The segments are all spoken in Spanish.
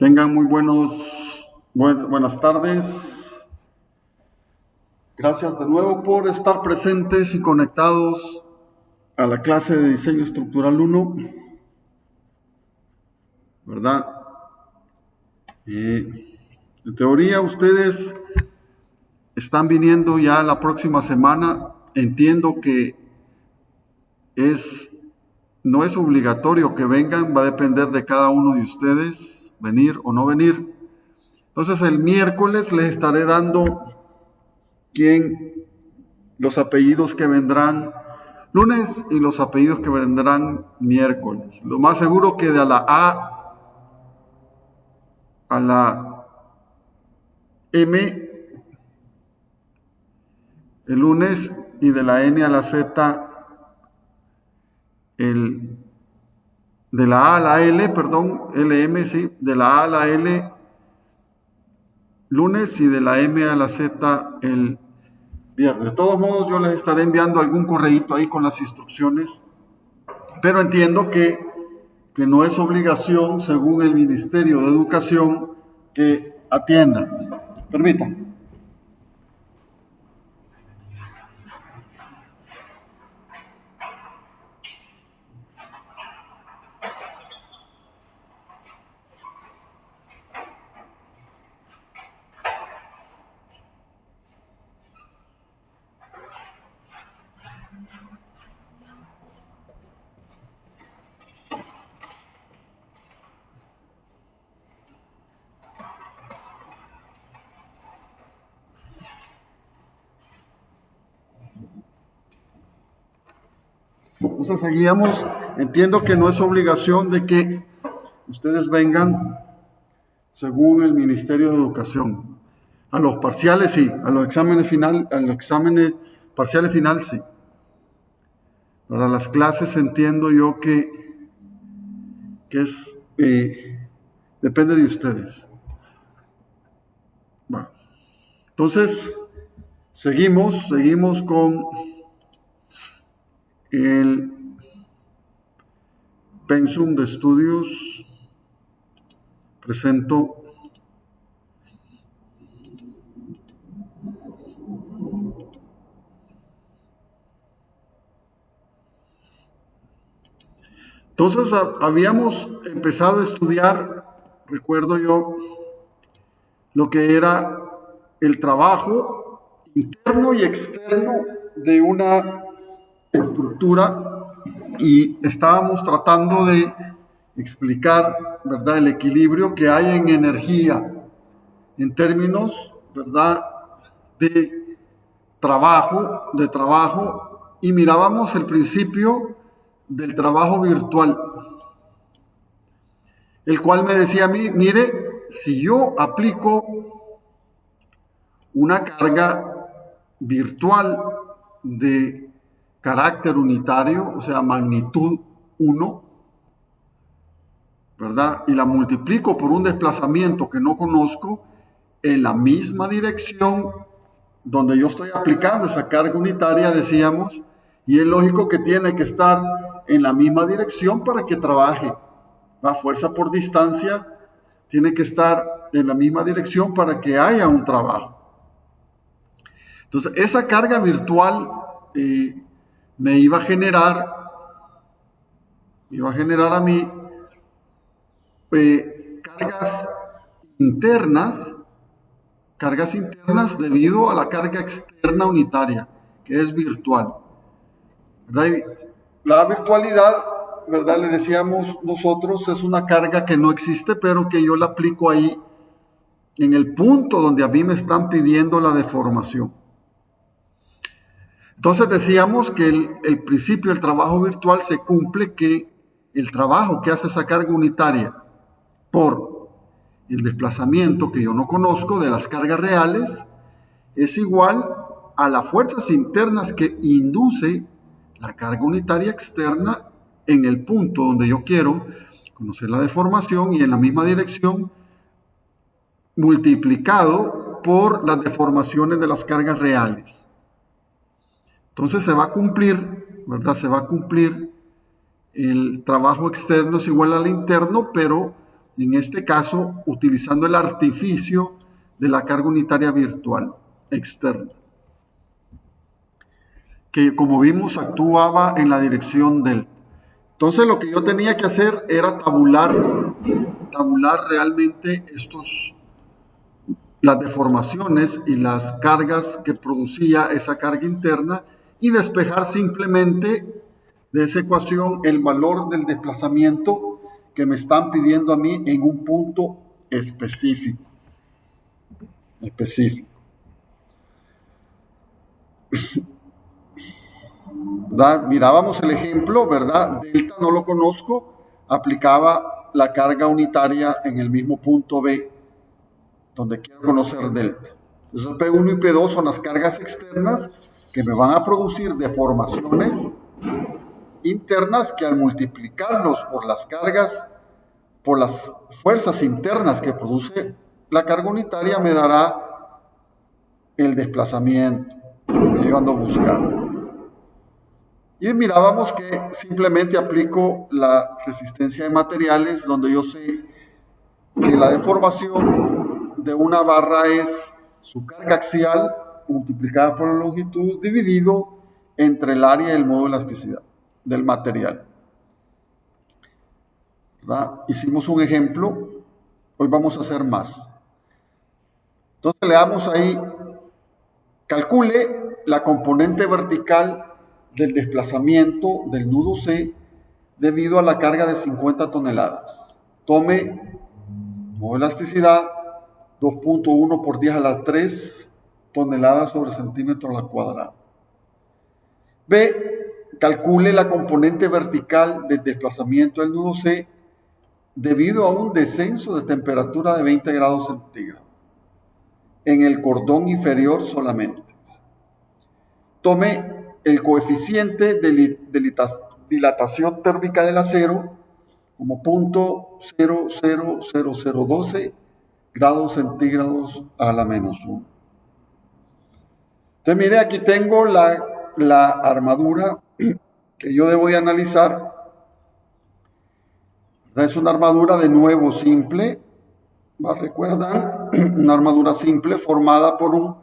Tengan muy buenas tardes. Gracias de nuevo por estar presentes y conectados a la clase de Diseño Estructural 1, ¿verdad? En teoría ustedes están viniendo ya la próxima semana. Entiendo que no es obligatorio que vengan, va a depender de cada uno de ustedes venir o no venir. Entonces el miércoles les estaré dando los apellidos que vendrán lunes y los apellidos que vendrán miércoles. Lo más seguro que de la A a la M el lunes y de la N a la Z de la A a la L, LM, sí, de la A a la L lunes y de la M a la Z el viernes. De todos modos, yo les estaré enviando algún correíto ahí con las instrucciones, pero entiendo que no es obligación, según el Ministerio de Educación, que atiendan. Permítanme. Entonces seguíamos. Entiendo que no es obligación de que ustedes vengan según el Ministerio de Educación. A los parciales sí, a los exámenes parciales final sí. Para las clases entiendo yo que depende de ustedes. Bueno, entonces seguimos con el pensum de estudios. Presento entonces habíamos empezado a estudiar, recuerdo yo, lo que era el trabajo interno y externo de una estructura, y estábamos tratando de explicar, ¿verdad?, el equilibrio que hay en energía en términos, ¿verdad?, de trabajo, y mirábamos el principio del trabajo virtual, el cual me decía a mí, mire, si yo aplico una carga virtual de carácter unitario, o sea, magnitud 1, ¿verdad?, y la multiplico por un desplazamiento que no conozco en la misma dirección donde yo estoy aplicando esa carga unitaria, decíamos, y es lógico que tiene que estar en la misma dirección para que trabaje. La fuerza por distancia tiene que estar en la misma dirección para que haya un trabajo. Entonces, esa carga virtual me iba a generar a mí cargas internas debido a la carga externa unitaria, que es virtual, ¿verdad? La virtualidad, ¿verdad?, le decíamos nosotros, es una carga que no existe, pero que yo la aplico ahí en el punto donde a mí me están pidiendo la deformación. Entonces decíamos que el principio del trabajo virtual se cumple, que el trabajo que hace esa carga unitaria por el desplazamiento que yo no conozco de las cargas reales es igual a las fuerzas internas que induce la carga unitaria externa en el punto donde yo quiero conocer la deformación, y en la misma dirección, multiplicado por las deformaciones de las cargas reales. Entonces se va a cumplir, ¿verdad? Se va a cumplir el trabajo externo es igual al interno, pero en este caso utilizando el artificio de la carga unitaria virtual externa, que como vimos actuaba en la dirección del. Entonces lo que yo tenía que hacer era tabular realmente las deformaciones y las cargas que producía esa carga interna y despejar simplemente de esa ecuación el valor del desplazamiento que me están pidiendo a mí en un punto específico. ¿Verdad? Mirábamos el ejemplo, ¿verdad? Delta no lo conozco, aplicaba la carga unitaria en el mismo punto B, donde quiero conocer delta. Entonces P1 y P2 son las cargas externas que me van a producir deformaciones internas que al multiplicarlos por las cargas, por las fuerzas internas que produce la carga unitaria, me dará el desplazamiento que yo ando buscando. Y mirábamos que simplemente aplico la resistencia de materiales, donde yo sé que la deformación de una barra es su carga axial multiplicada por la longitud dividido entre el área y el modo de elasticidad del material. ¿Verdad? Hicimos un ejemplo, hoy vamos a hacer más. Entonces leamos ahí, calcule la componente vertical del desplazamiento del nudo C debido a la carga de 50 toneladas. Tome modo de elasticidad 2.1 por 10 a la 3 toneladas sobre centímetro a la cuadrada. B. Calcule la componente vertical del desplazamiento del nudo C debido a un descenso de temperatura de 20 grados centígrados en el cordón inferior solamente. Tome el coeficiente de dilatación térmica del acero como 0.00012 grados centígrados a la menos 1. Entonces, mire, aquí tengo la armadura que yo debo de analizar. Es una armadura de nuevo simple. ¿Recuerdan? Una armadura simple formada por un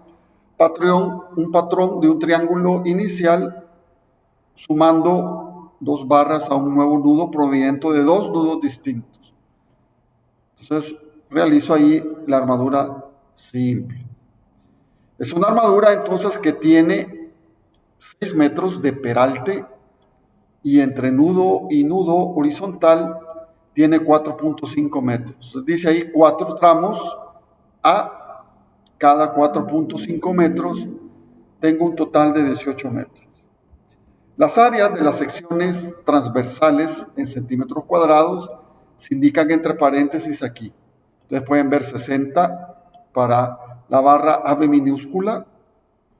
patrón de un triángulo inicial sumando dos barras a un nuevo nudo proveniente de dos nudos distintos. Entonces realizo ahí la armadura simple. Es una armadura entonces que tiene 6 metros de peralte y entre nudo y nudo horizontal tiene 4.5 metros. Entonces dice ahí 4 tramos a cada 4.5 metros, tengo un total de 18 metros. Las áreas de las secciones transversales en centímetros cuadrados se indican entre paréntesis aquí. Entonces pueden ver 60 para la barra AB minúscula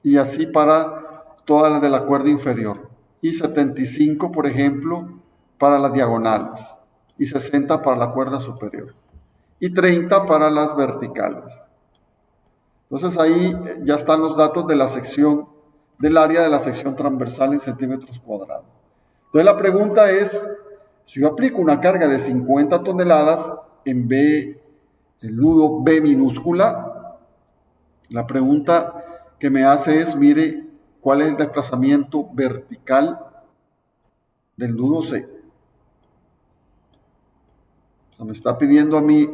y así para todas las de la cuerda inferior. Y 75, por ejemplo, para las diagonales. Y 60 para la cuerda superior. Y 30 para las verticales. Entonces ahí ya están los datos de la sección, del área de la sección transversal en centímetros cuadrados. Entonces la pregunta es, si yo aplico una carga de 50 toneladas en B, el nudo B minúscula, la pregunta que me hace es, mire, ¿cuál es el desplazamiento vertical del nudo C? O sea, me está pidiendo a mí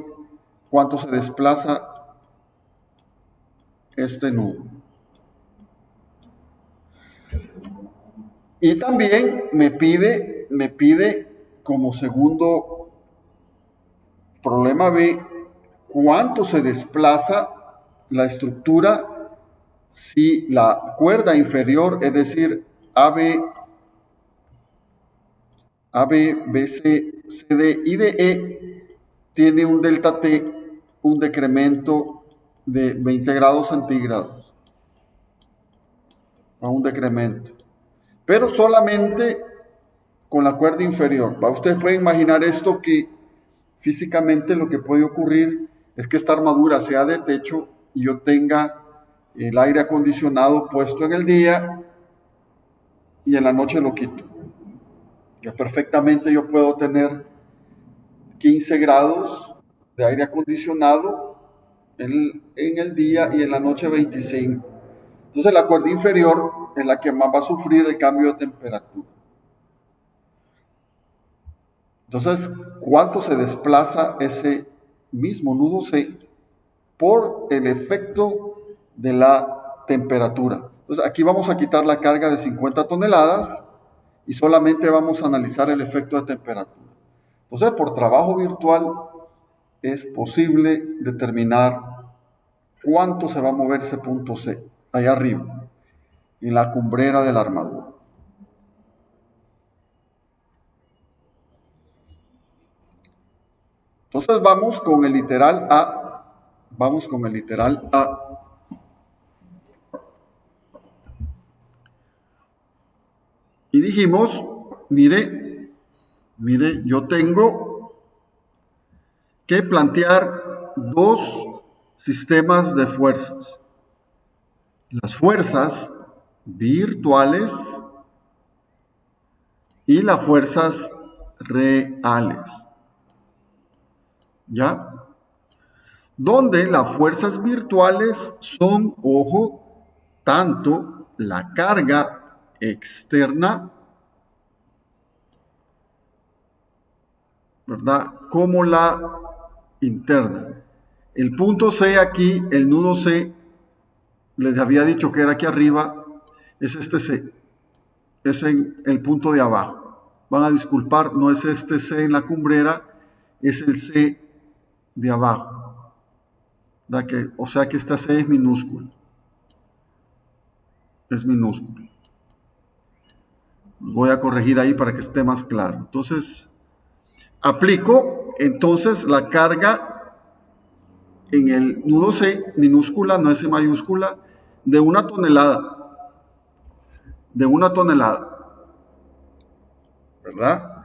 cuánto se desplaza este nudo. Y también me pide como segundo problema B, cuánto se desplaza la estructura si la cuerda inferior, es decir, AB, BC, CD y DE, tiene un delta T, un decremento de 20 grados centígrados. Un decremento. Pero solamente con la cuerda inferior. Ustedes pueden imaginar esto, que físicamente lo que puede ocurrir es que esta armadura sea de techo y yo tenga el aire acondicionado puesto en el día y en la noche lo quito. Perfectamente yo puedo tener 15 grados de aire acondicionado en el día y en la noche 25. Entonces la cuerda inferior es la que más va a sufrir el cambio de temperatura. Entonces, ¿cuánto se desplaza ese mismo nudo C por el efecto de la temperatura? Entonces, aquí vamos a quitar la carga de 50 toneladas y solamente vamos a analizar el efecto de temperatura. Entonces, por trabajo virtual es posible determinar cuánto se va a mover ese punto C, allá arriba, en la cumbrera de la armadura. Entonces vamos con el literal A. Vamos con el literal A. Y dijimos, mire, yo tengo que plantear dos sistemas de fuerzas. Las fuerzas virtuales y las fuerzas reales. ¿Ya? Donde las fuerzas virtuales son, ojo, tanto la carga externa, ¿verdad?, como la interna. El punto C aquí, el nudo C, les había dicho que era aquí arriba, es este C, es en el punto de abajo. Van a disculpar, no es este C en la cumbrera, es el C de abajo. O sea que esta C es minúscula. Es minúscula. Voy a corregir ahí para que esté más claro. Entonces, aplico entonces la carga en el nudo C, minúscula, no es mayúscula, de 1 tonelada. De 1 tonelada. ¿Verdad?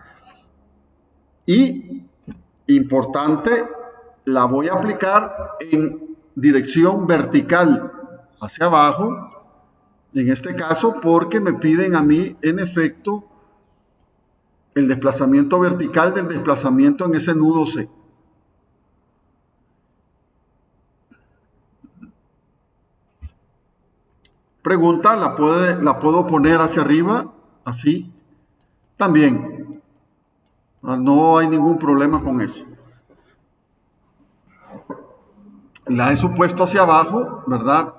Y, importante, la voy a aplicar en dirección vertical hacia abajo, en este caso porque me piden a mí, en efecto, el desplazamiento vertical del desplazamiento en ese nudo C. Pregunta, ¿la puedo poner hacia arriba? Así. También. No hay ningún problema con eso. La he supuesto hacia abajo, ¿verdad?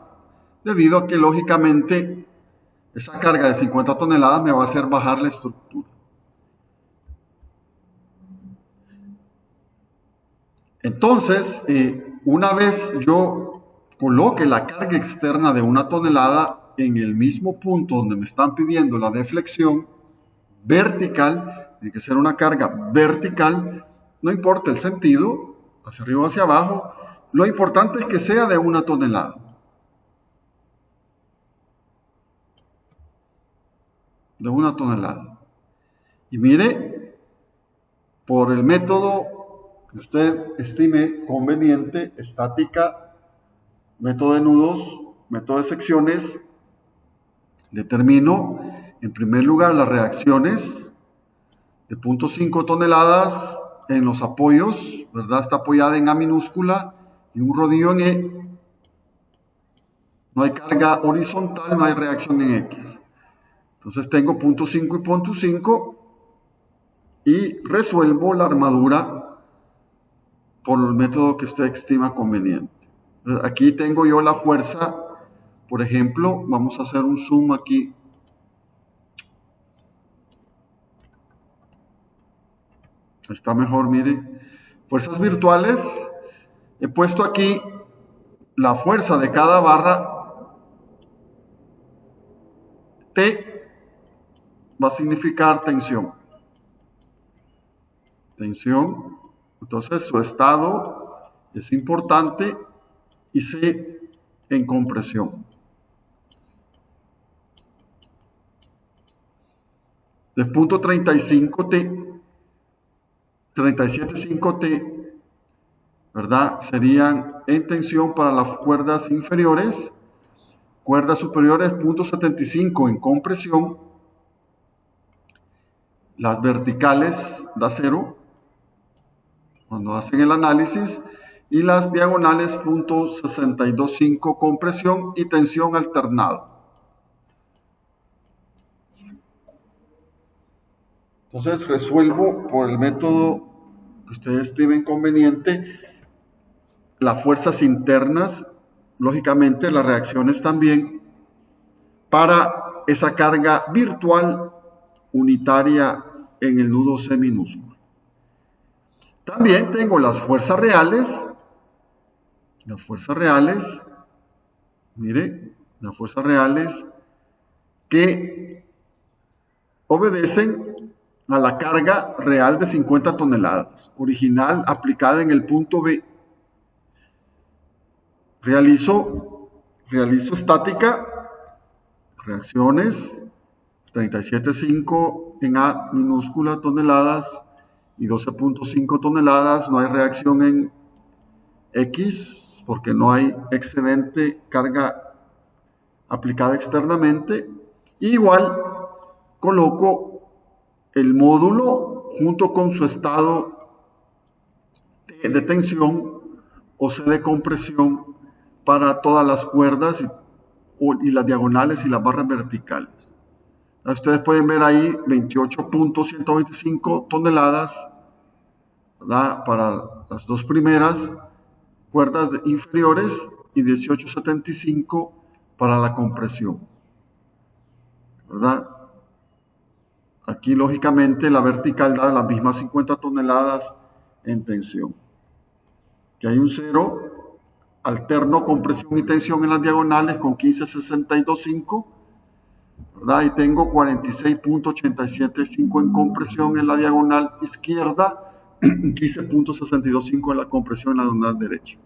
Debido a que, lógicamente, esa carga de 50 toneladas me va a hacer bajar la estructura. Entonces, una vez yo coloque la carga externa de 1 tonelada en el mismo punto donde me están pidiendo la deflexión vertical, tiene que ser una carga vertical, no importa el sentido, hacia arriba o hacia abajo, lo importante es que sea de 1 tonelada. De 1 tonelada. Y mire, por el método que usted estime conveniente, estática, método de nudos, método de secciones, determino en primer lugar las reacciones de 0.5 toneladas en los apoyos, ¿verdad? Está apoyada en A minúscula y un rodillo en E. No hay carga horizontal, no hay reacción en X. Entonces tengo 0.5 y 0.5 y resuelvo la armadura por el método que usted estima conveniente. Aquí tengo yo la fuerza, por ejemplo, vamos a hacer un zoom aquí. Está mejor, mire. Fuerzas virtuales. He puesto aquí la fuerza de cada barra. T va a significar tensión. Tensión. Entonces su estado es importante y C en compresión. Del punto 35T, 37.5T, ¿verdad? Serían en tensión para las cuerdas inferiores, cuerdas superiores 0.75 en compresión, las verticales da 0, cuando hacen el análisis, y las diagonales .625 compresión y tensión alternada. Entonces resuelvo por el método que ustedes estimen conveniente las fuerzas internas, lógicamente las reacciones también, para esa carga virtual unitaria en el nudo C minúsculo. También tengo las fuerzas reales, mire, las fuerzas reales que obedecen a la carga real de 50 toneladas, original aplicada en el punto B. Realizo estática, reacciones, 37.5 en A minúscula toneladas y 12.5 toneladas. No hay reacción en X porque no hay excedente carga aplicada externamente. Igual coloco el módulo junto con su estado de tensión o C de compresión para todas las cuerdas y las diagonales y las barras verticales. Ustedes pueden ver ahí 28.125 toneladas, ¿verdad?, para las dos primeras cuerdas inferiores y 18.75 para la compresión, ¿verdad? Aquí lógicamente la vertical da las mismas 50 toneladas en tensión. Que hay un cero alterno compresión y tensión en las diagonales con 15.625, ¿verdad? Y tengo 46.875 en compresión en la diagonal izquierda, 15.625 en la compresión en la diagonal derecha.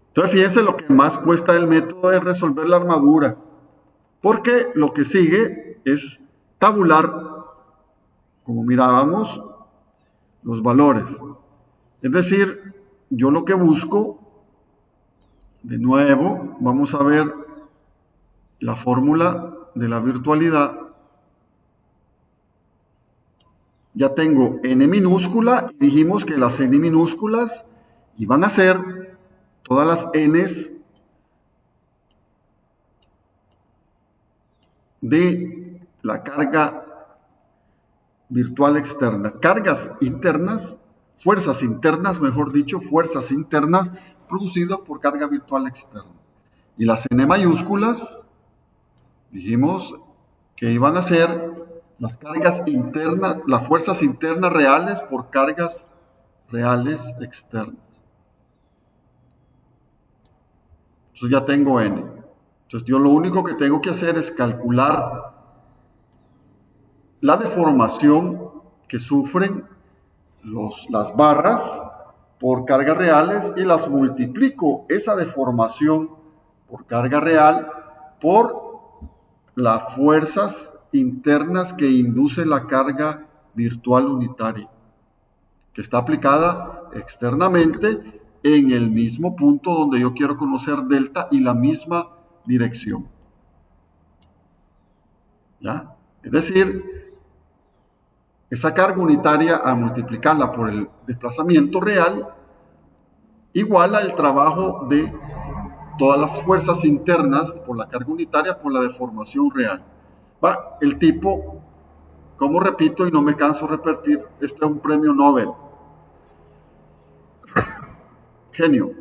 Entonces fíjense, lo que más cuesta el método es resolver la armadura, porque lo que sigue es tabular, como mirábamos, los valores. Es decir, yo lo que busco, de nuevo, vamos a ver la fórmula de la virtualidad. Ya tengo n minúscula y dijimos que las n minúsculas iban a ser todas las n's de la carga virtual externa. Cargas internas, fuerzas internas, mejor dicho, fuerzas internas producidas por carga virtual externa. Y las n mayúsculas, dijimos que iban a ser las cargas internas, las fuerzas internas reales por cargas reales externas. Entonces ya tengo n. Entonces yo lo único que tengo que hacer es calcular la deformación que sufren las barras por cargas reales y las multiplico, esa deformación por carga real, por las fuerzas internas que induce la carga virtual unitaria, que está aplicada externamente en el mismo punto donde yo quiero conocer delta y la misma dirección. ¿Ya? Es decir, esa carga unitaria, a multiplicarla por el desplazamiento real, iguala el trabajo de todas las fuerzas internas por la carga unitaria por la deformación real. Va, el tipo, como repito y no me canso de repetir, este es un premio Nobel. Genio.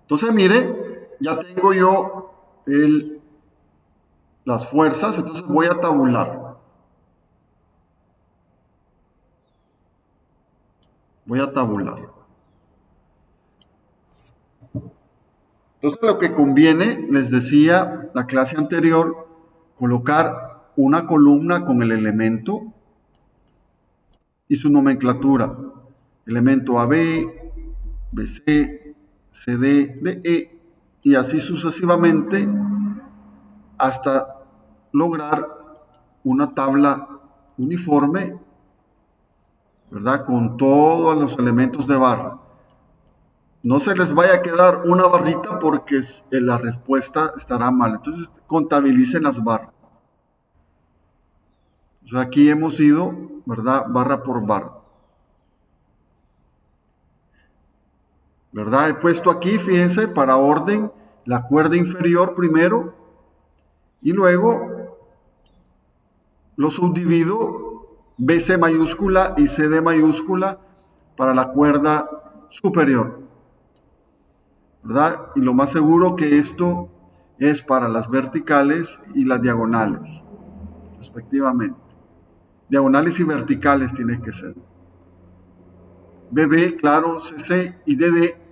Entonces, mire, ya tengo yo las fuerzas, entonces voy a tabular. Entonces, lo que conviene, les decía la clase anterior, colocar una columna con el elemento y su nomenclatura. Elemento AB, BC, CD, DE, y así sucesivamente hasta lograr una tabla uniforme, ¿verdad?, con todos los elementos de barra. No se les vaya a quedar una barrita porque la respuesta estará mal. Entonces, contabilicen las barras. O sea, aquí hemos ido, ¿verdad?, barra por barra. ¿verdad? He puesto aquí, fíjense, para orden, la cuerda inferior primero y luego lo subdivido BC mayúscula y CD mayúscula para la cuerda superior, ¿verdad? Y lo más seguro que esto es para las verticales y las diagonales, respectivamente. Diagonales y verticales tiene que ser. BB, claro, CC y DD,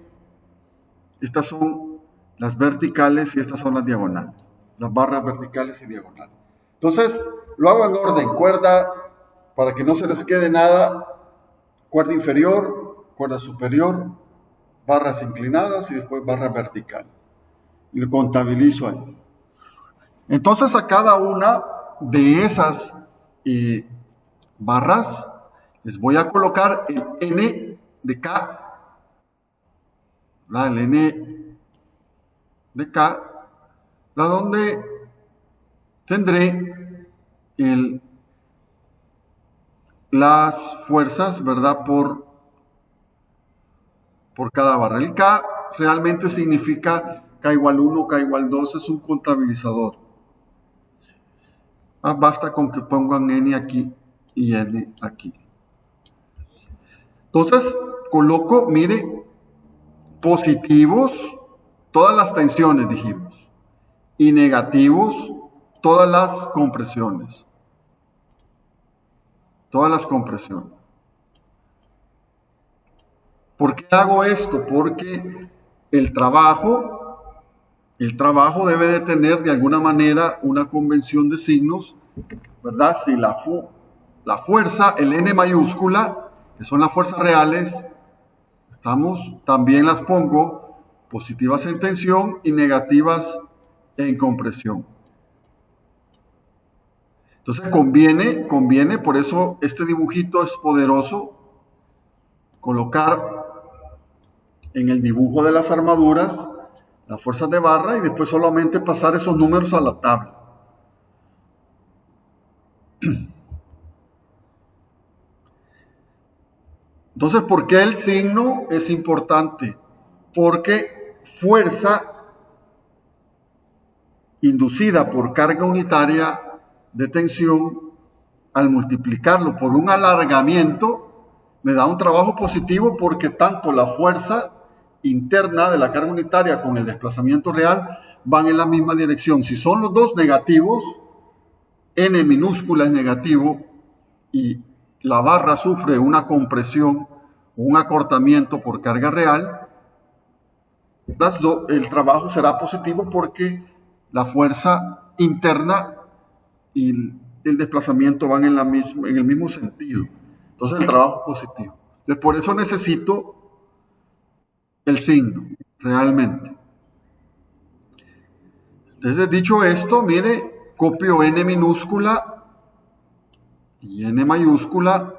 estas son las verticales y estas son las diagonales, las barras verticales y diagonales. Entonces, lo hago en orden, cuerda, para que no se les quede nada, cuerda inferior, cuerda superior, barras inclinadas y después barras verticales. Y lo contabilizo ahí. Entonces, a cada una de esas barras les voy a colocar el N de K, el N de K, donde tendré las fuerzas, ¿verdad? Por cada barra. El K realmente significa K igual 1, K igual 2, es un contabilizador. Basta con que pongan N aquí y N aquí. Entonces, coloco, mire, positivos, todas las tensiones, dijimos, y negativos, todas las compresiones. Todas las compresiones. ¿Por qué hago esto? Porque el trabajo debe de tener de alguna manera una convención de signos, ¿verdad? Si la fuerza, el N mayúscula, que son las fuerzas reales, también las pongo positivas en tensión y negativas en compresión. Entonces conviene, por eso este dibujito es poderoso, colocar en el dibujo de las armaduras las fuerzas de barra y después solamente pasar esos números a la tabla. Entonces, ¿por qué el signo es importante? Porque fuerza inducida por carga unitaria de tensión, al multiplicarlo por un alargamiento, me da un trabajo positivo porque tanto la fuerza interna de la carga unitaria con el desplazamiento real van en la misma dirección. Si son los dos negativos, N minúscula es negativo y la barra sufre una compresión o un acortamiento por carga real, el trabajo será positivo porque la fuerza interna y el desplazamiento van en el mismo sentido. Entonces el trabajo es positivo. Entonces, por eso necesito el signo, realmente. Entonces, dicho esto, mire, copio N minúscula y N mayúscula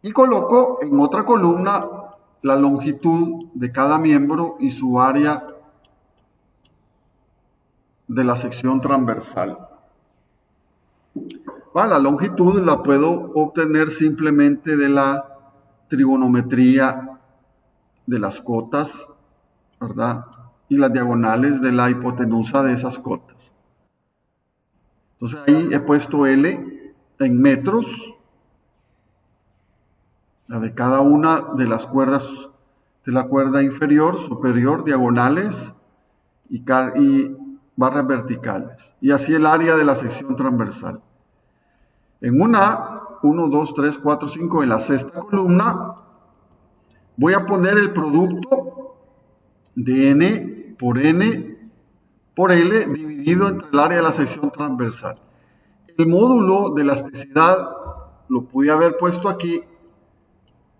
y coloco en otra columna la longitud de cada miembro y su área de la sección transversal. La longitud la puedo obtener simplemente de la trigonometría de las cotas, ¿verdad? Y las diagonales de la hipotenusa de esas cotas. Entonces ahí he puesto L en metros, la de cada una de las cuerdas de la cuerda inferior, superior, diagonales y barras verticales. Y así el área de la sección transversal. En 1, 2, 3, 4, 5, en la sexta columna, voy a poner el producto de N por L dividido entre el área de la sección transversal. El módulo de elasticidad lo pude haber puesto aquí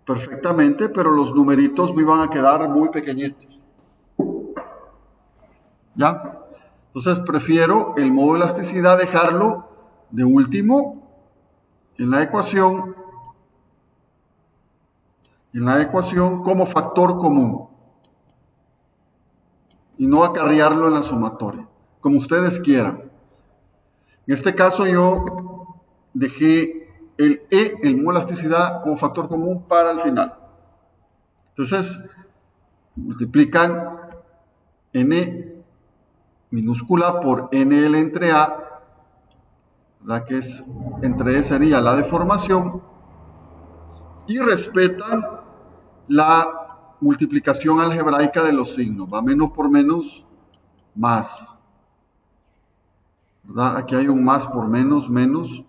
perfectamente, pero los numeritos me iban a quedar muy pequeñitos. ¿Ya? Entonces prefiero el módulo de elasticidad dejarlo de último en la ecuación como factor común y no acarrearlo en la sumatoria, como ustedes quieran. En este caso yo dejé el módulo de elasticidad como factor común para el final. Entonces, multiplican n minúscula por nl entre a, ¿verdad? Que es, entre e sería la deformación, y respetan la multiplicación algebraica de los signos. Va menos por menos, más. ¿Verdad? Aquí hay un más por menos, menos,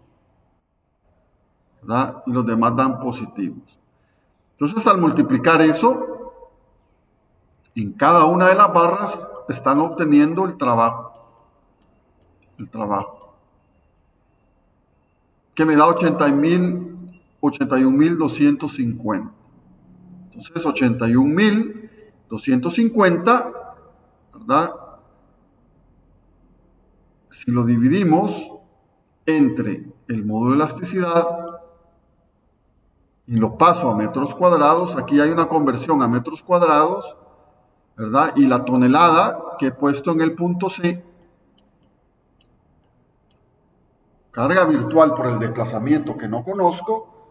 ¿verdad? Y los demás dan positivos. Entonces, al multiplicar eso, en cada una de las barras están obteniendo el trabajo. El trabajo. Que me da 81.250. Entonces, 81.250, ¿verdad? Si lo dividimos entre el módulo de elasticidad y lo paso a metros cuadrados, aquí hay una conversión a metros cuadrados, ¿verdad? Y la tonelada que he puesto en el punto C, carga virtual por el desplazamiento que no conozco,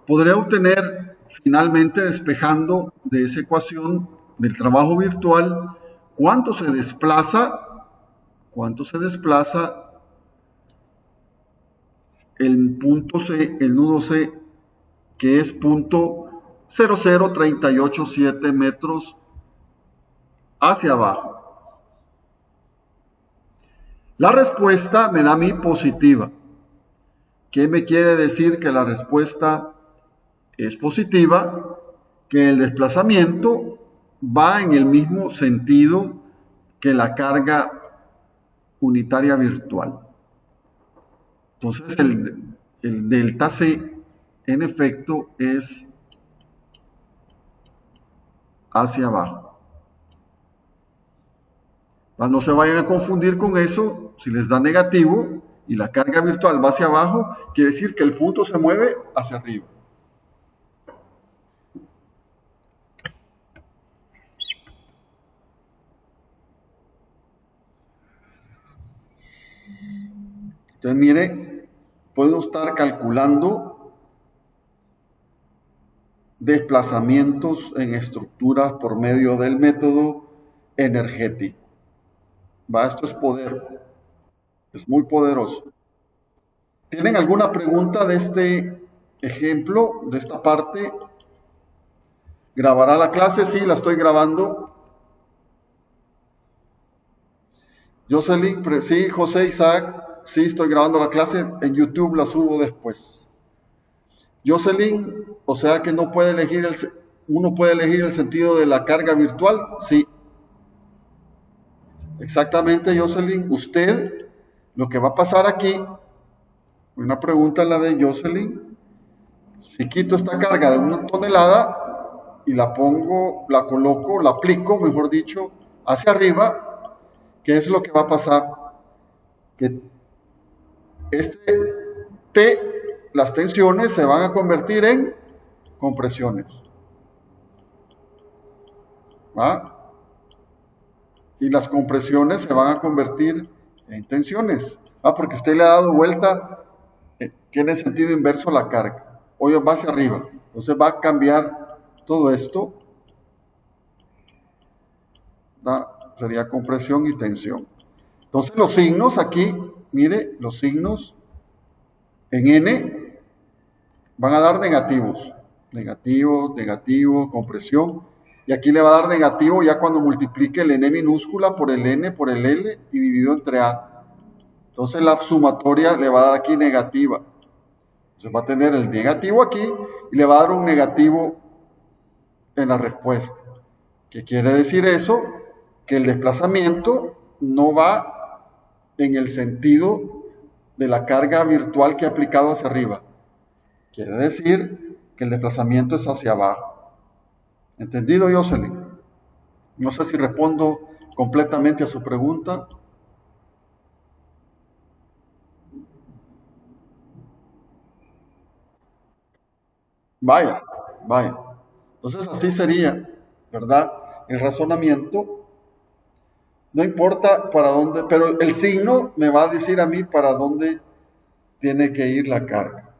podré obtener finalmente, despejando de esa ecuación del trabajo virtual, cuánto se desplaza el punto C, el nudo C, que es .00387 metros hacia abajo. La respuesta me da a mí positiva. ¿Qué me quiere decir que la respuesta es positiva? Que el desplazamiento va en el mismo sentido que la carga unitaria virtual. Entonces el delta C en efecto es hacia abajo. No se vayan a confundir con eso. Si les da negativo y la carga virtual va hacia abajo, quiere decir que el punto se mueve hacia arriba. Entonces, mire, puedo estar calculando desplazamientos en estructuras por medio del método energético. Esto es poder, es muy poderoso. ¿Tienen alguna pregunta de este ejemplo, de esta parte? ¿Grabará la clase? Sí, la estoy grabando. Jocelyn, sí, José, Isaac, sí, estoy grabando la clase. En YouTube la subo después. Jocelyn, o sea que uno puede elegir el sentido de la carga virtual. Sí. Exactamente, Jocelyn. Usted, lo que va a pasar aquí, una pregunta la de Jocelyn. Si quito esta carga de 1 tonelada y la coloco, la aplico, mejor dicho, hacia arriba, ¿qué es lo que va a pasar? Que las tensiones se van a convertir en compresiones. ¿Va? Y las compresiones se van a convertir en tensiones. Porque usted le ha dado vuelta, tiene sentido inverso la carga. Hoy va hacia arriba. Entonces va a cambiar todo esto. Sería compresión y tensión. Entonces los signos aquí, mire, los signos en N van a dar negativos. Negativo, negativo, compresión. Y aquí le va a dar negativo ya cuando multiplique el N minúscula por el N por el L y dividido entre A. Entonces la sumatoria le va a dar aquí negativa. Entonces va a tener el negativo aquí y le va a dar un negativo en la respuesta. ¿Qué quiere decir eso? Que el desplazamiento no va en el sentido de la carga virtual que he aplicado hacia arriba. Quiere decir que el desplazamiento es hacia abajo. ¿Entendido, Jocelyn? No sé si respondo completamente a su pregunta. Vaya. Entonces así sería, ¿verdad? El razonamiento. No importa para dónde, pero el signo me va a decir a mí para dónde tiene que ir la carga.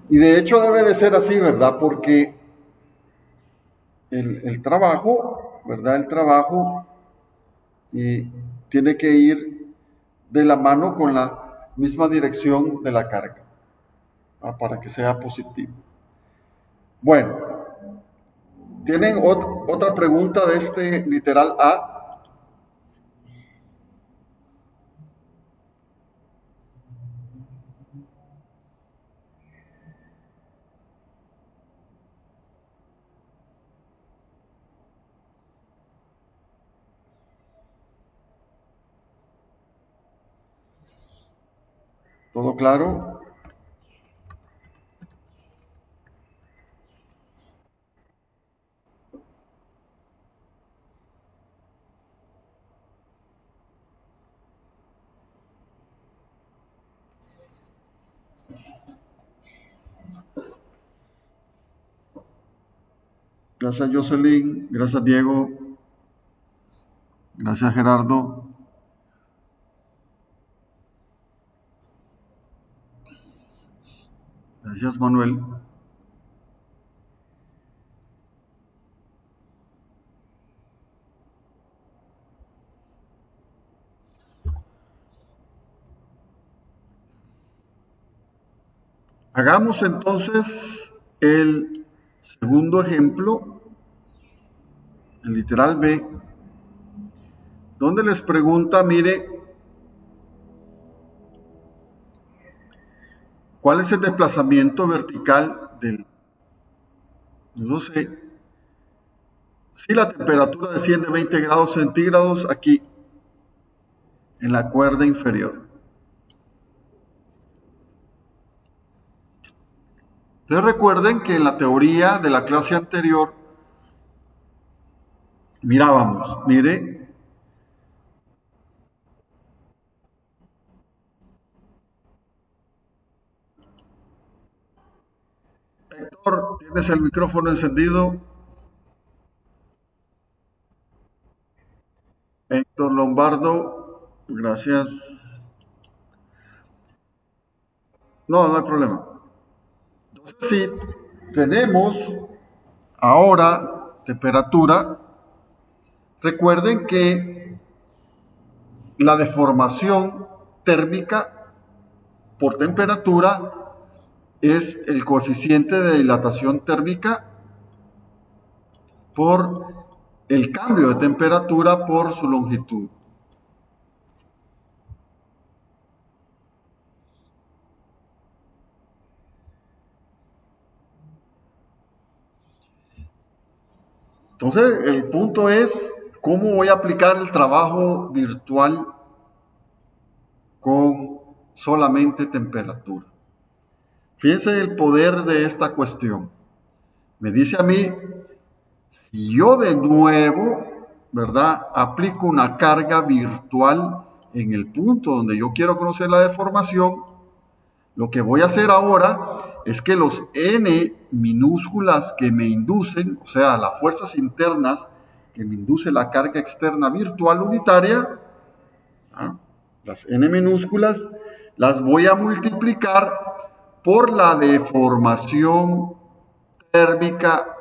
Y de hecho debe de ser así, ¿verdad? Porque el trabajo, ¿verdad? El trabajo y tiene que ir de la mano con la misma dirección de la carga, para que sea positivo. Bueno, ¿tienen otra pregunta de este literal A? ¿Todo claro? Gracias, Jocelyn. Gracias, Diego. Gracias, Gerardo. Gracias, Manuel. Hagamos entonces el segundo ejemplo, el literal B, donde les pregunta, mire, ¿cuál es el desplazamiento vertical del nodo C? Si la temperatura desciende 20 grados centígrados aquí, en la cuerda inferior. Entonces recuerden que en la teoría de la clase anterior mirábamos, mire, Héctor, tienes el micrófono encendido. Héctor Lombardo, gracias. No, no hay problema. Entonces, si tenemos ahora temperatura, recuerden que la deformación térmica por temperatura es el coeficiente de dilatación térmica por el cambio de temperatura por su longitud. Entonces, el punto es cómo voy a aplicar el trabajo virtual con solamente temperatura. Fíjense el poder de esta cuestión. Me dice a mí, si yo de nuevo, ¿verdad? Aplico una carga virtual en el punto donde yo quiero conocer la deformación, lo que voy a hacer ahora es que los N minúsculas que me inducen, o sea, las fuerzas internas que me induce la carga externa virtual unitaria, las N minúsculas, las voy a multiplicar por la deformación térmica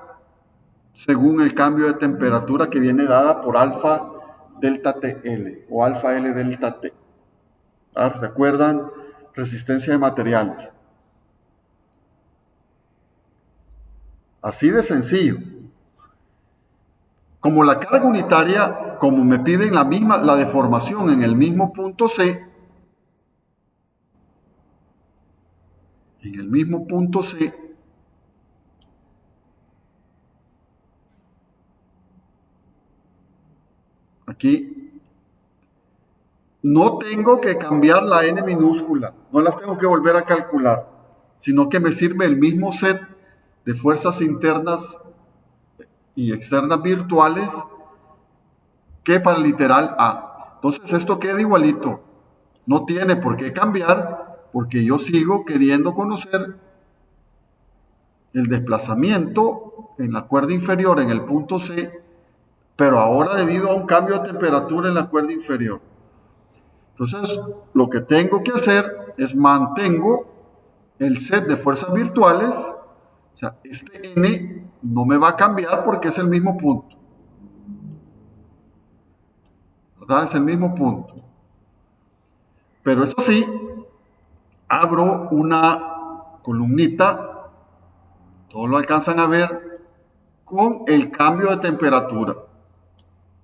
según el cambio de temperatura que viene dada por alfa delta TL o alfa L delta T. ¿Se acuerdan? Resistencia de materiales. Así de sencillo. Como la carga unitaria, como me piden la deformación en el mismo punto C, aquí no tengo que cambiar la N minúscula, no las tengo que volver a calcular, sino que me sirve el mismo set de fuerzas internas y externas virtuales que para el literal A. Entonces esto queda igualito, no tiene por qué cambiar porque yo sigo queriendo conocer el desplazamiento en la cuerda inferior en el punto C, pero ahora debido a un cambio de temperatura en la cuerda inferior. Entonces, lo que tengo que hacer es mantengo el set de fuerzas virtuales, o sea, este n no me va a cambiar porque es el mismo punto, ¿verdad? Es el mismo punto. Pero eso sí, abro una columnita, todos lo alcanzan a ver, con el cambio de temperatura.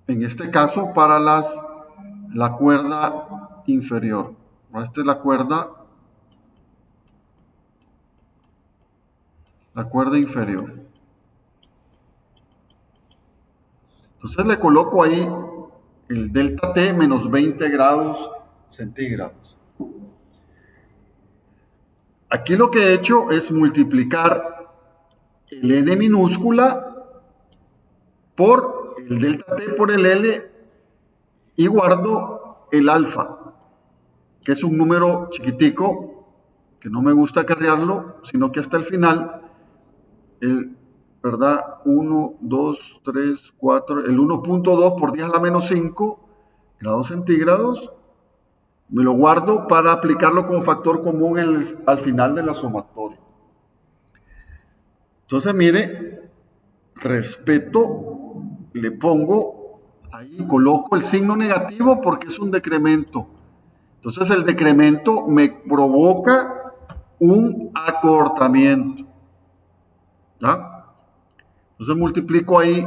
En este caso, para la cuerda inferior. Esta es la cuerda inferior. Entonces le coloco ahí el delta T menos 20 grados centígrados. Aquí lo que he hecho es multiplicar el N minúscula por el delta T por el L y guardo el alfa, que es un número chiquitico, que no me gusta acarrearlo, sino que hasta el final, ¿verdad? 1, 2, 3, 4, el 1.2 por 10 a la menos 5 grados centígrados, me lo guardo para aplicarlo como factor común al final de la sumatoria. Entonces, mire, respeto, le pongo ahí, coloco el signo negativo porque es un decremento. Entonces, el decremento me provoca un acortamiento. ¿Ya? Entonces, multiplico ahí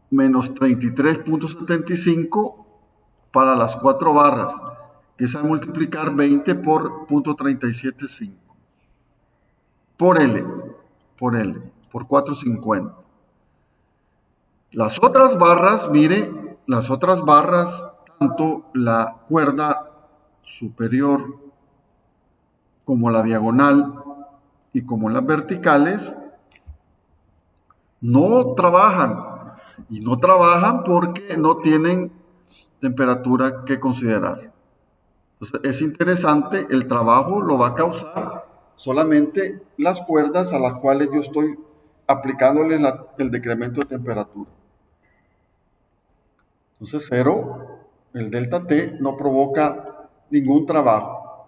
menos 33.75 para las 4 barras, que es al multiplicar 20 por 0.375. Por L, por 450. Las otras barras, mire, las otras barras, tanto la cuerda superior como la diagonal y como las verticales, no trabajan. Y no trabajan porque no tienen temperatura que considerar. Entonces, es interesante, el trabajo lo va a causar solamente las cuerdas a las cuales yo estoy aplicándole el decremento de temperatura. Entonces, 0, el delta T no provoca ningún trabajo.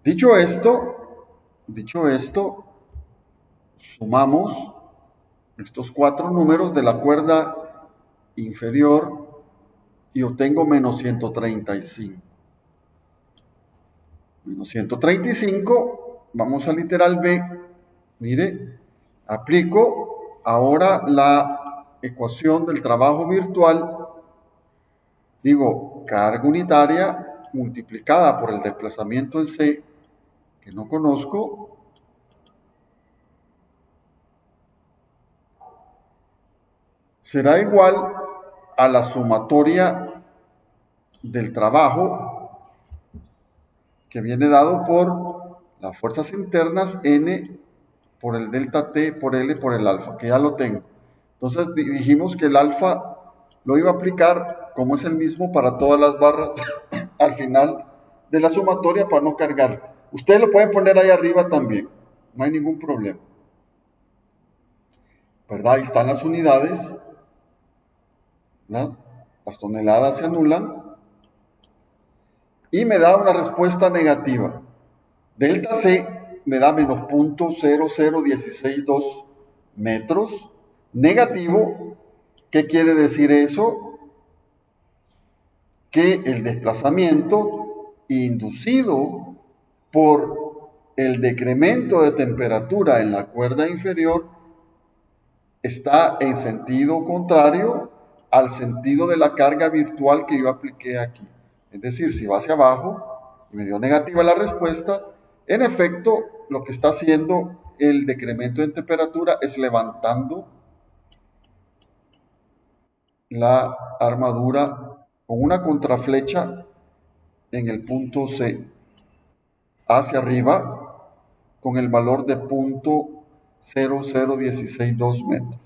Dicho esto, sumamos estos 4 números de la cuerda inferior y obtengo menos 135. Menos 135, vamos al literal B. Mire, aplico ahora la ecuación del trabajo virtual. Digo, carga unitaria multiplicada por el desplazamiento en C, que no conozco, será igual a la sumatoria del trabajo que viene dado por las fuerzas internas N por el delta T por L por el alfa, que ya lo tengo. Entonces dijimos que el alfa lo iba a aplicar como es el mismo para todas las barras al final de la sumatoria para no cargar. Ustedes lo pueden poner ahí arriba también, no hay ningún problema. ¿Verdad? Ahí están las unidades, ¿no? Las toneladas se anulan y me da una respuesta negativa. Delta C me da menos 0.00162 metros. Negativo, ¿qué quiere decir eso? Que el desplazamiento inducido por el decremento de temperatura en la cuerda inferior está en sentido contrario al sentido de la carga virtual que yo apliqué aquí. Es decir, si va hacia abajo y me dio negativa la respuesta, en efecto, lo que está haciendo el decremento en temperatura es levantando la armadura con una contraflecha en el punto C hacia arriba con el valor de 0.00162 metros.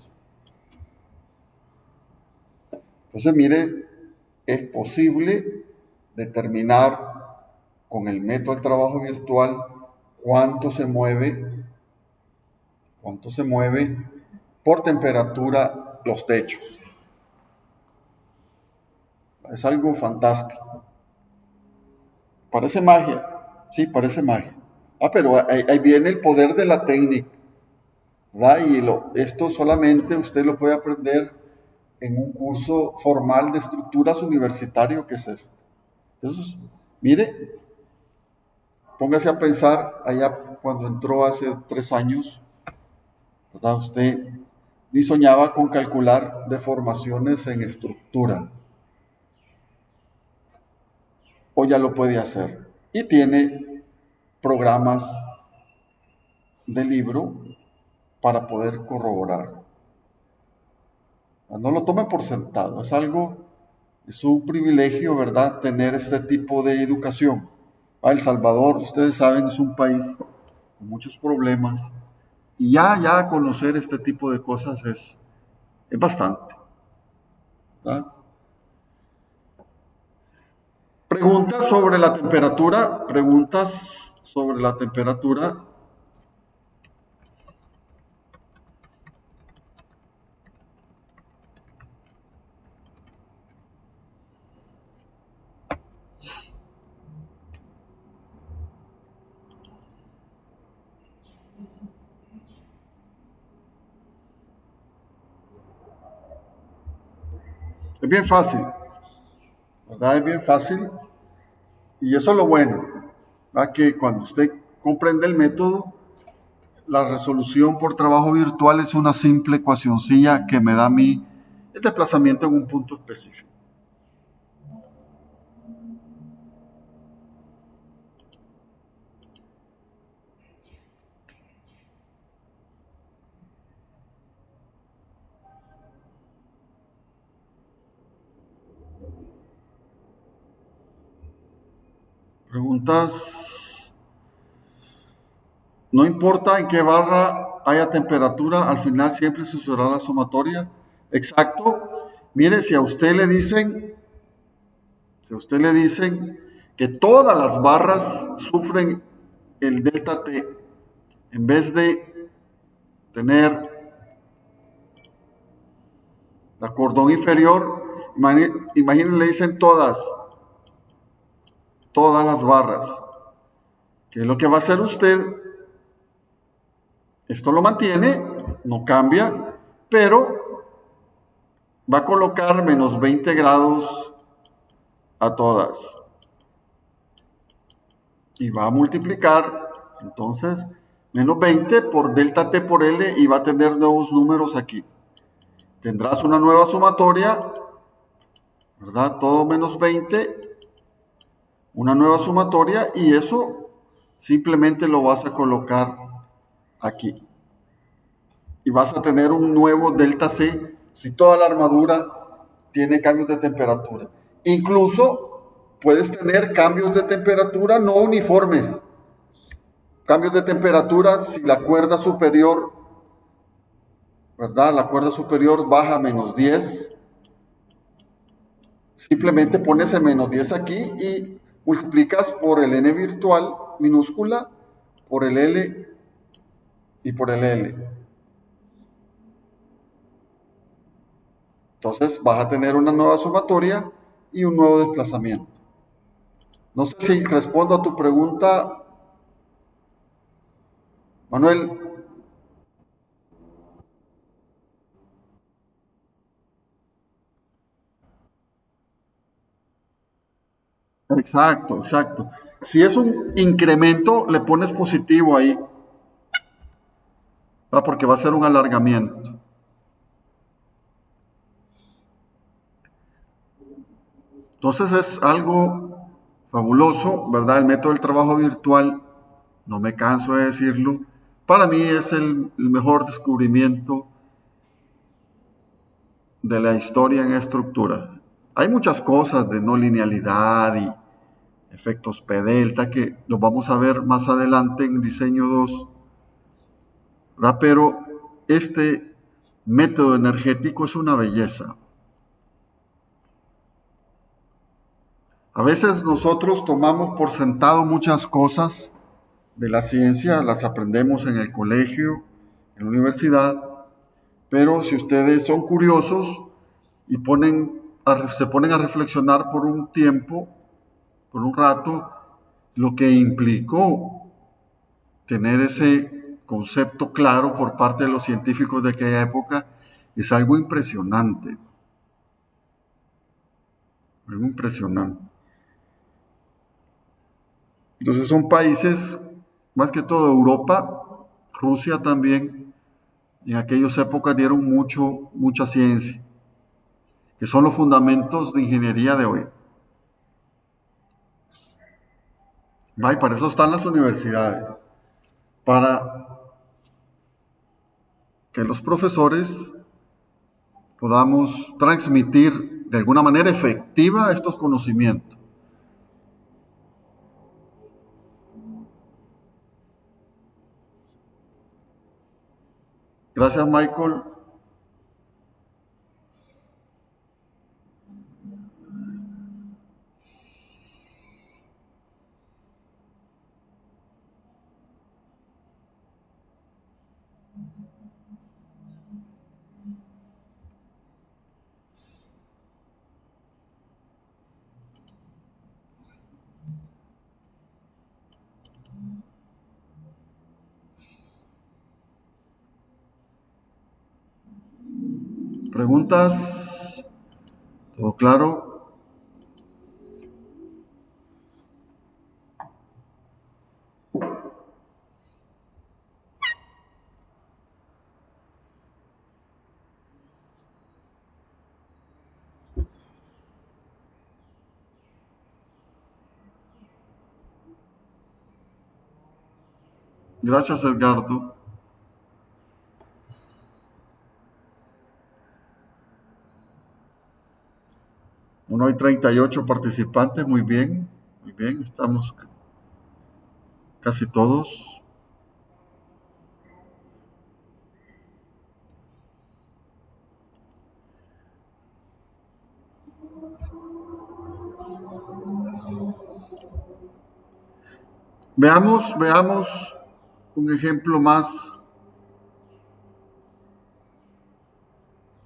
Entonces, mire, es posible determinar con el método del trabajo virtual cuánto se mueve por temperatura los techos. Es algo fantástico. Parece magia, sí, parece magia. Pero ahí viene el poder de la técnica, ¿verdad? Y esto solamente usted lo puede aprender en un curso formal de estructuras universitario que es este. Entonces, mire, póngase a pensar allá cuando entró hace 3 años, ¿verdad? Usted ni soñaba con calcular deformaciones en estructura. Hoy ya lo puede hacer. Y tiene programas de libro para poder corroborar. No lo tome por sentado, es un privilegio, ¿verdad?, tener este tipo de educación. El Salvador, ustedes saben, es un país con muchos problemas y ya conocer este tipo de cosas es bastante, ¿verdad? Preguntas sobre la temperatura, preguntas sobre la temperatura. Es bien fácil, ¿verdad? Es bien fácil y eso es lo bueno, ¿verdad? Que cuando usted comprende el método, la resolución por trabajo virtual es una simple ecuacioncilla que me da a mí el desplazamiento en un punto específico. Preguntas. No importa en qué barra haya temperatura, al final siempre se usará la sumatoria. Exacto. Mire, si a usted le dicen que todas las barras sufren el delta T, en vez de tener la cordón inferior, imagínense, le dicen todas las barras. ¿Qué es lo que va a hacer usted? Esto lo mantiene, no cambia, pero va a colocar menos 20 grados a todas. Y va a multiplicar, entonces, menos 20 por delta T por L y va a tener nuevos números aquí. Tendrás una nueva sumatoria, ¿verdad? Todo menos 20, una nueva sumatoria y eso simplemente lo vas a colocar aquí. Y vas a tener un nuevo delta C si toda la armadura tiene cambios de temperatura. Incluso puedes tener cambios de temperatura no uniformes. Cambios de temperatura si la cuerda superior, ¿verdad? La cuerda superior baja a menos 10. Simplemente pones el menos 10 aquí y multiplicas por el n virtual minúscula, por el L y por el L. Entonces vas a tener una nueva sumatoria y un nuevo desplazamiento. No sé si respondo a tu pregunta, Manuel. Exacto, exacto. Si es un incremento, le pones positivo ahí, ¿va? Porque va a ser un alargamiento. Entonces es algo fabuloso, ¿verdad? El método del trabajo virtual, no me canso de decirlo, para mí es el mejor descubrimiento de la historia en estructura. Hay muchas cosas de no linealidad y efectos P delta que los vamos a ver más adelante en diseño 2, ¿verdad? Pero este método energético es una belleza. A veces nosotros tomamos por sentado muchas cosas de la ciencia, las aprendemos en el colegio, en la universidad, pero si ustedes son curiosos y se ponen a reflexionar por un tiempo, por un rato, lo que implicó tener ese concepto claro por parte de los científicos de aquella época es algo impresionante. Algo impresionante. Entonces son países, más que todo Europa, Rusia también, en aquellas épocas dieron mucha ciencia, que son los fundamentos de ingeniería de hoy. ¿Va? Y para eso están las universidades, para que los profesores podamos transmitir de alguna manera efectiva estos conocimientos. Gracias, Michael. ¿Preguntas? ¿Todo claro? Gracias, Edgardo. Bueno, hay 38 participantes, muy bien, estamos casi todos. Veamos un ejemplo más,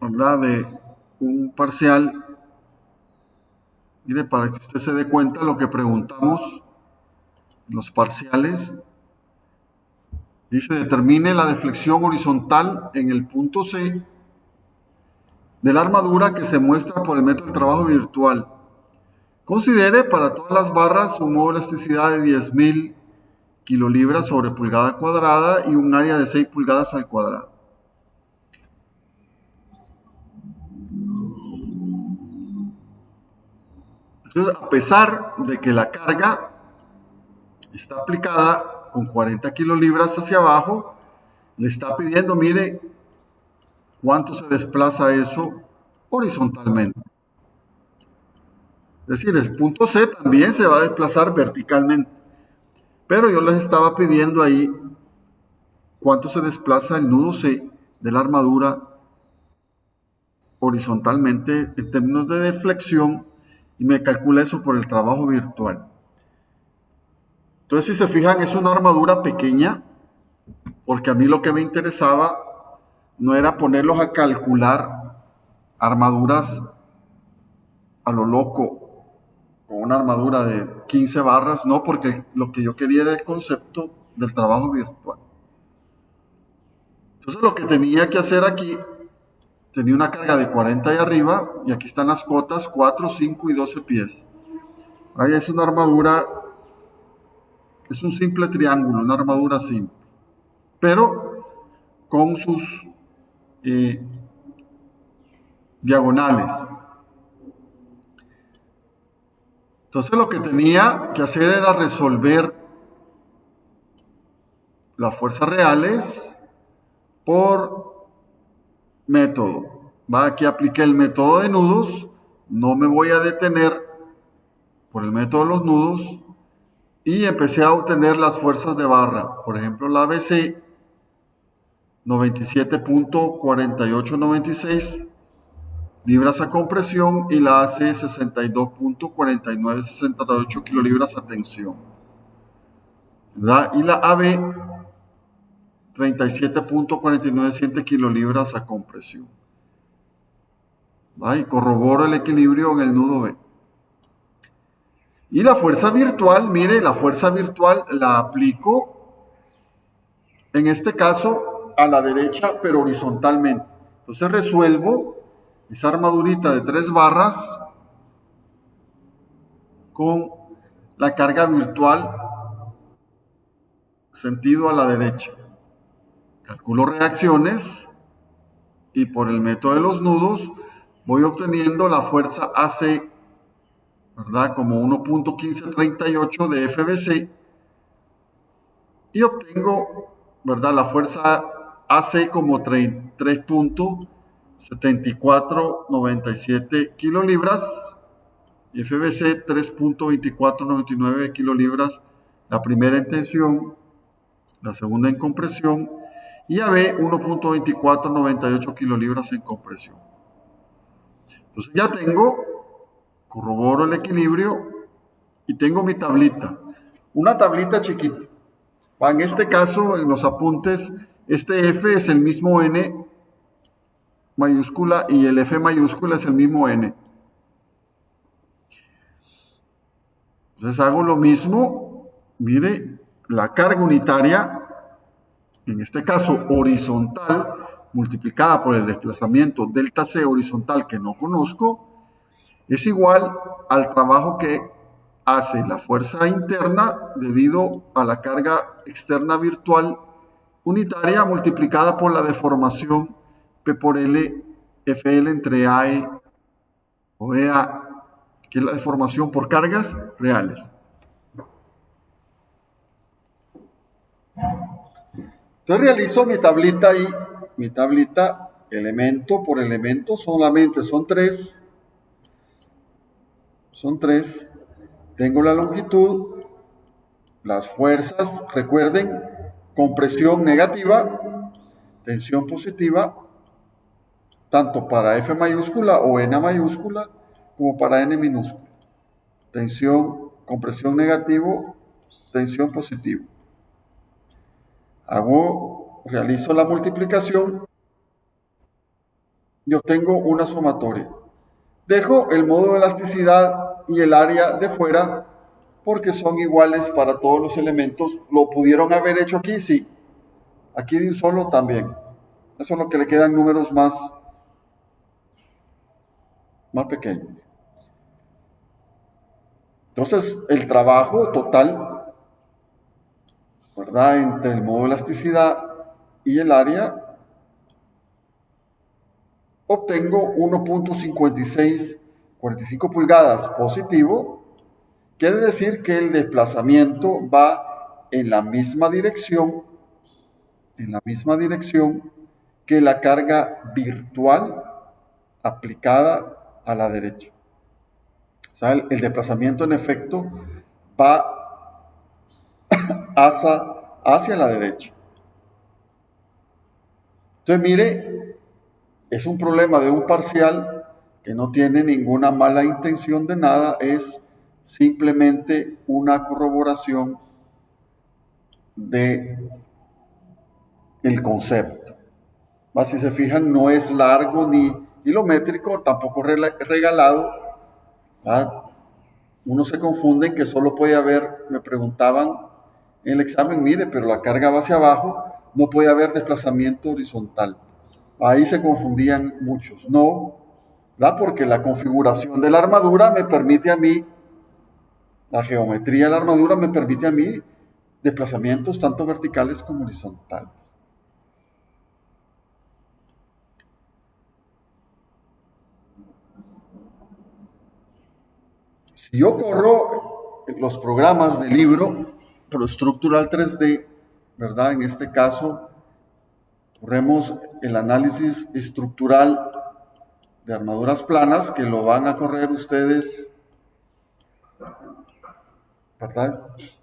¿verdad? De un parcial. Mire, para que usted se dé cuenta lo que preguntamos en los parciales. Dice, determine la deflexión horizontal en el punto C de la armadura que se muestra por el método de trabajo virtual. Considere para todas las barras un modo de elasticidad de 10.000 kilolibras sobre pulgada cuadrada y un área de 6 pulgadas al cuadrado. Entonces, a pesar de que la carga está aplicada con 40 kilolibras hacia abajo, le está pidiendo, mire, cuánto se desplaza eso horizontalmente. Es decir, el punto C también se va a desplazar verticalmente. Pero yo les estaba pidiendo ahí cuánto se desplaza el nudo C de la armadura horizontalmente en términos de deflexión y me calcula eso por el trabajo virtual. Entonces, si se fijan, es una armadura pequeña, porque a mí lo que me interesaba no era ponerlos a calcular armaduras a lo loco, con una armadura de 15 barras, no, porque lo que yo quería era el concepto del trabajo virtual. Entonces, lo que tenía que hacer aquí, tenía una carga de 40 ahí arriba, y aquí están las cotas, 4, 5 y 12 pies. Ahí es una armadura, es un simple triángulo, una armadura simple, pero con sus diagonales. Entonces lo que tenía que hacer era resolver las fuerzas reales por método. Aquí apliqué el método de nudos, no me voy a detener por el método de los nudos y empecé a obtener las fuerzas de barra. Por ejemplo, la ABC 97.4896 libras a compresión y la AC 62.4968 kilolibras a tensión, ¿verdad? Y la AB 37.49 kilolibras a compresión, ¿verdad? Y corroboro el equilibrio en el nudo B. Y la fuerza virtual, mire, la fuerza virtual la aplico, en este caso, a la derecha, pero horizontalmente. Entonces resuelvo esa armadurita de 3 barras con la carga virtual sentido a la derecha. Calculo reacciones y por el método de los nudos voy obteniendo la fuerza AC, ¿verdad? Como 1.1538 de FBC, y obtengo, ¿verdad?, la fuerza AC como 3.7497 kilolibras y FBC 3.2499 kilolibras, la primera en tensión, la segunda en compresión, y AB 1.2498 kilolibras en compresión. Entonces ya corroboro el equilibrio y tengo mi tablita, una tablita chiquita. En este caso, en los apuntes, este F es el mismo N mayúscula y el F mayúscula es el mismo N. Entonces hago lo mismo, mire, la carga unitaria, en este caso horizontal, multiplicada por el desplazamiento delta C horizontal que no conozco, es igual al trabajo que hace la fuerza interna debido a la carga externa virtual unitaria multiplicada por la deformación P por L FL entre AE o EA, que es la deformación por cargas reales. Entonces realizo mi tablita y mi tablita elemento por elemento, solamente son tres. Tengo la longitud, las fuerzas, recuerden, compresión negativa, tensión positiva, tanto para F mayúscula o N mayúscula como para N minúscula. Tensión, compresión negativo, tensión positivo. Realizo la multiplicación y obtengo una sumatoria. Dejo el modo de elasticidad y el área de fuera porque son iguales para todos los elementos. ¿Lo pudieron haber hecho aquí? Sí. Aquí de un solo también. Eso es lo que le quedan números más pequeños. Entonces, el trabajo total, ¿verdad?, entre el modo de elasticidad y el área, obtengo 1.5645 pulgadas positivo. Quiere decir que el desplazamiento va en la misma dirección que la carga virtual aplicada a la derecha. O sea, el desplazamiento en efecto va hacia la derecha. Entonces, mire, es un problema de un parcial que no tiene ninguna mala intención de nada, es simplemente una corroboración de el concepto. Si se fijan, no es largo ni kilométrico, tampoco regalado. Uno se confunde en que solo puede haber, me preguntaban en el examen, mire, pero la carga va hacia abajo, no puede haber desplazamiento horizontal. Ahí se confundían muchos. No, porque la configuración de la armadura me permite a mí, la geometría de la armadura me permite a mí desplazamientos tanto verticales como horizontales. Si yo corro los programas de libro, pero estructural 3D, ¿verdad? En este caso, corremos el análisis estructural de armaduras planas, que lo van a correr ustedes, ¿verdad?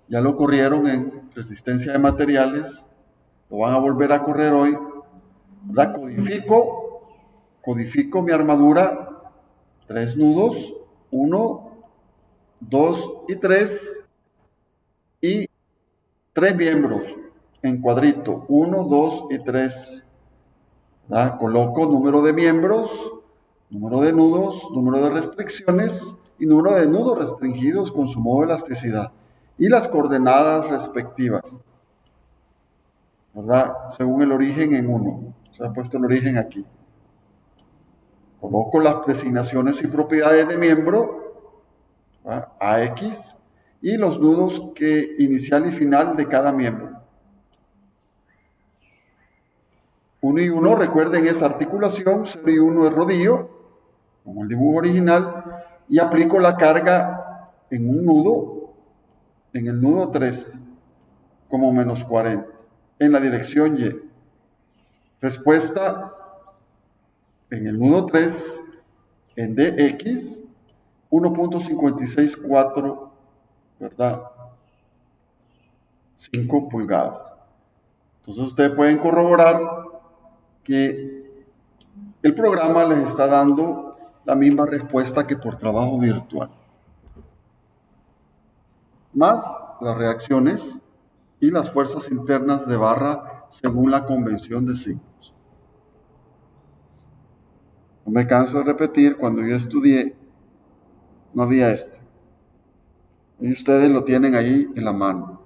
Ya lo corrieron en resistencia de materiales, lo van a volver a correr hoy, ¿verdad? Codifico mi armadura, 3 nudos, 1, 2 y 3, y 3 miembros en cuadrito, 1, 2 y 3. Coloco número de miembros, número de nudos, número de restricciones y número de nudos restringidos con su modo de elasticidad y las coordenadas respectivas, ¿verdad? Según el origen en 1. Se ha puesto el origen aquí. Coloco las designaciones y propiedades de miembro, ¿verdad? AX, y los nudos que inicial y final de cada miembro. 1 y 1, recuerden, es articulación, 0 y 1 es rodillo, como el dibujo original, y aplico la carga en un nudo, en el nudo 3, como menos 40, en la dirección Y. Respuesta en el nudo 3, en DX, 1.564, ¿verdad? 5 pulgadas. Entonces ustedes pueden corroborar que el programa les está dando la misma respuesta que por trabajo virtual, más las reacciones y las fuerzas internas de barra según la convención de signos. No me canso de repetir, cuando yo estudié no había esto, y ustedes lo tienen ahí en la mano.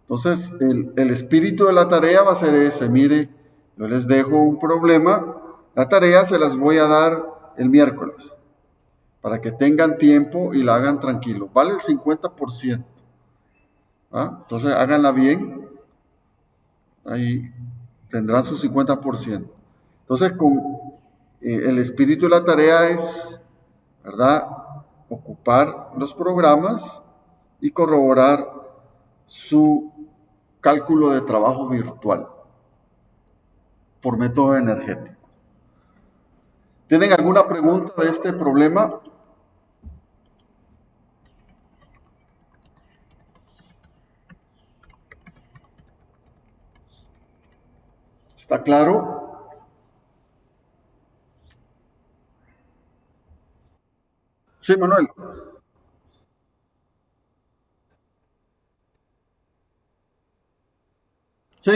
Entonces, el espíritu de la tarea va a ser ese. Mire, yo les dejo un problema. La tarea se las voy a dar el miércoles para que tengan tiempo y la hagan tranquilo. Vale el 50%. ¿Ah? Entonces, háganla bien. Ahí tendrán su 50%. Entonces, el espíritu de la tarea es, ¿verdad?, ocupar los programas y corroborar su cálculo de trabajo virtual por método energético. ¿Tienen alguna pregunta de este problema? ¿Está claro? Sí, Manuel. Sí,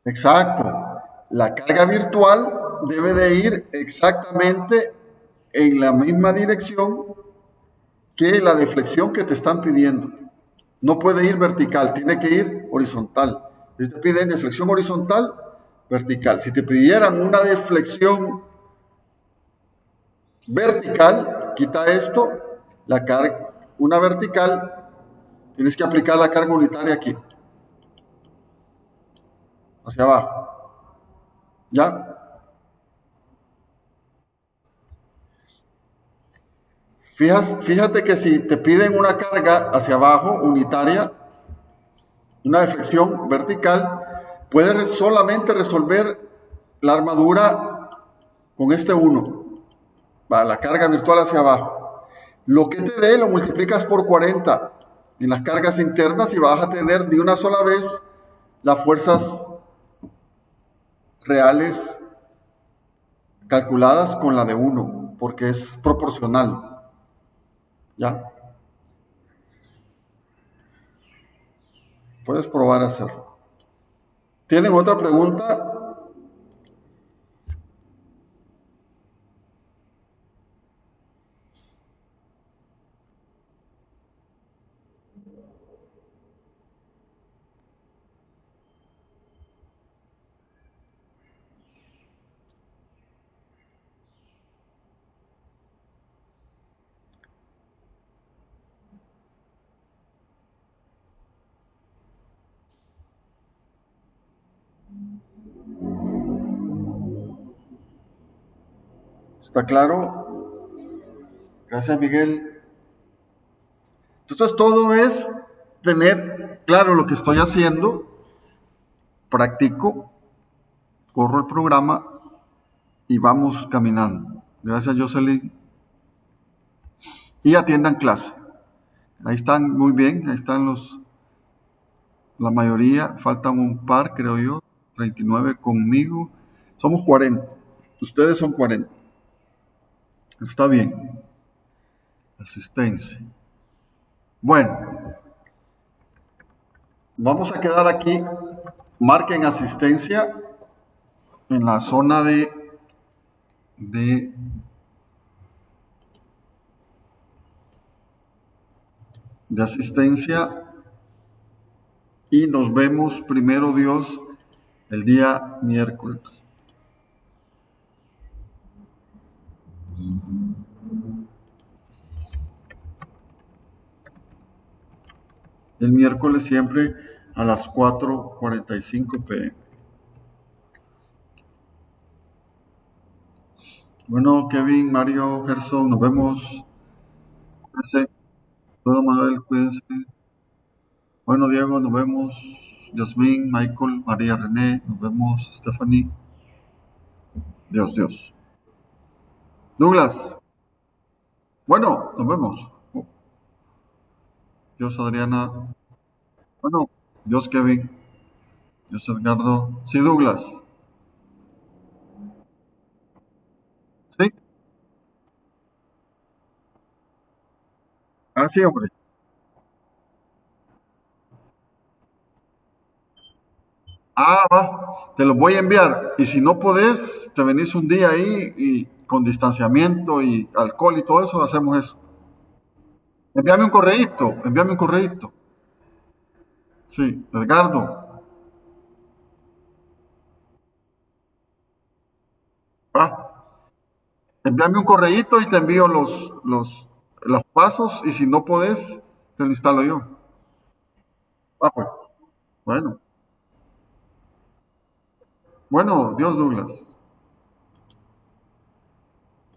exacto. La carga virtual debe de ir exactamente en la misma dirección que la deflexión que te están pidiendo. No puede ir vertical, tiene que ir horizontal. Si te piden deflexión horizontal, vertical. Si te pidieran una deflexión vertical, quita esto, la carga, una vertical, tienes que aplicar la carga unitaria aquí, hacia abajo. ¿Ya? Fíjate que si te piden una carga hacia abajo, unitaria, una deflexión vertical, puedes solamente resolver la armadura con este 1, la carga virtual hacia abajo. Lo que te dé lo multiplicas por 40 en las cargas internas y vas a tener de una sola vez las fuerzas reales calculadas con la de 1, porque es proporcional. ¿Ya? Puedes probar a hacerlo. ¿Tienen otra pregunta? ¿Está claro? Gracias, Miguel. Entonces todo es tener claro lo que estoy haciendo, practico, corro el programa y vamos caminando. Gracias, Jocelyn. Y atiendan clase. Ahí están muy bien, ahí están la mayoría, faltan un par, creo yo, 39 conmigo. Somos 40, ustedes son 40. Está bien. Asistencia. Bueno, vamos a quedar aquí. Marquen asistencia en la zona de, de asistencia y nos vemos primero Dios el día miércoles. El miércoles siempre a las 4:45 p.m. Bueno, Kevin, Mario, Gerson, nos vemos. Cuídense. Todo Manuel, cuídense. Bueno, Diego, nos vemos. Yasmín, Michael, María René, nos vemos. Stephanie. Dios, Dios. Douglas, bueno, nos vemos. Oh, Dios, Adriana. Bueno, Dios, Kevin. Dios, Edgardo. Sí, Douglas. Sí. Ah, sí, hombre. Ah, va. Te los voy a enviar. Y si no podés, te venís un día ahí y con distanciamiento y alcohol y todo eso, hacemos eso. Envíame un correíto, envíame un correíto. Sí, Edgardo. Va. Envíame un correíto y te envío los pasos y si no podés, te lo instalo yo. Ah, pues. Bueno. Bueno, Dios, Douglas.